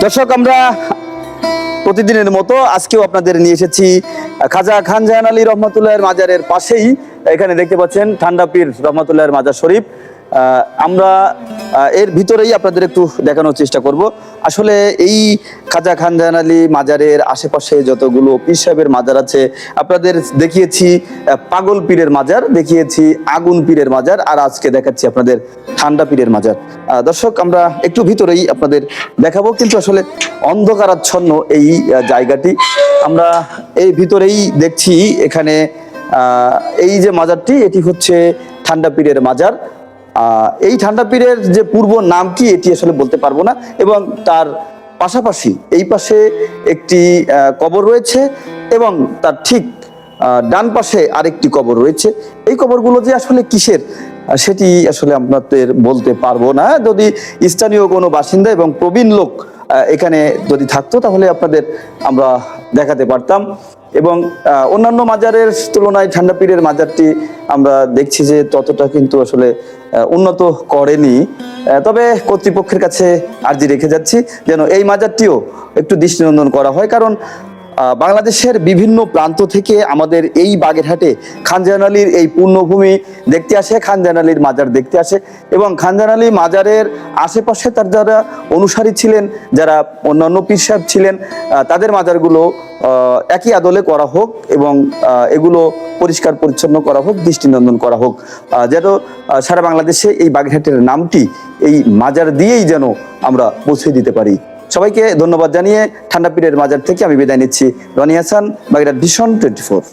দর্শক, আমরা প্রতিদিনের মতো আজকেও আপনাদের নিয়ে এসেছি খাজা খান জাহান আলী রহমাতুল্লাহের মাজারের পাশেই। এখানে দেখতে পাচ্ছেন ঠান্ডা পীর রহমাতুল্লাহের মাজার শরীফ। আমরা এর ভিতরেই আপনাদের একটু দেখানোর চেষ্টা করব। আসলে এই খাজা খান জাহান আলী মাজারের আশেপাশে যতগুলো পীর সাহেবের মাজার আছে, আপনাদের দেখিয়েছি পাগল পীরের মাজার, দেখিয়েছি আগুন পীরের মাজার, আর আজকে দেখাচ্ছি আপনাদের ঠান্ডা পীরের মাজার। দর্শক, আমরা একটু ভিতরেই আপনাদের দেখাবো, কিন্তু আসলে অন্ধকারাচ্ছন্ন এই জায়গাটি। আমরা এই ভিতরেই দেখছি এখানে এই যে মাজারটি, এটি হচ্ছে ঠান্ডা পীরের মাজার। এই ঠান্ডা পীরের যে পূর্ব নাম কি এটি আসলে বলতে পারবো না, এবং তার পাশাপাশি এই পাশে একটি কবর রয়েছে এবং তার ঠিক ডান পাশে আরেকটি কবর রয়েছে। এই কবরগুলো যে আসলে কিসের সেটি আসলে আপনাদের বলতে পারবো না। যদি স্থানীয় কোনো বাসিন্দা এবং প্রবীণ লোক এখানে যদি থাকতো তাহলে আপনাদের আমরা দেখাতে পারতাম। এবং অন্যান্য মাজারের তুলনায় ঠান্ডা পীরের মাজারটি আমরা দেখছি যে ততটা কিন্তু আসলে উন্নত করেনি। তবে কর্তৃপক্ষের কাছে আর্জি রেখে যাচ্ছি যেন এই মাজারটিও একটু দৃষ্টিনন্দন করা হয়, কারণ বাংলাদেশের বিভিন্ন প্রান্ত থেকে আমাদের এই বাগেরহাটে খান জাহান আলীর এই পূর্ণভূমি দেখতে আসে, খান জাহান আলীর মাজার দেখতে আসে, এবং খান জাহান আলী মাজারের আশেপাশে তার যারা অনুসারী ছিলেন, যারা অন্যান্য পীর সাহেব ছিলেন, তাদের মাজারগুলো একই আদলে করা হোক এবং এগুলো পরিষ্কার পরিচ্ছন্ন করা হোক, দৃষ্টিনন্দন করা হোক, যেন সারা বাংলাদেশে এই বাগেরহাটের নামটি এই মাজার দিয়েই যেন আমরা পৌঁছে দিতে পারি। সবাইকে ধন্যবাদ জানিয়ে ঠান্ডা পীরের মাজার থেকে আমি বিদায় নিচ্ছি। রনি হাসান, বাগেরহাট ভিশন 24।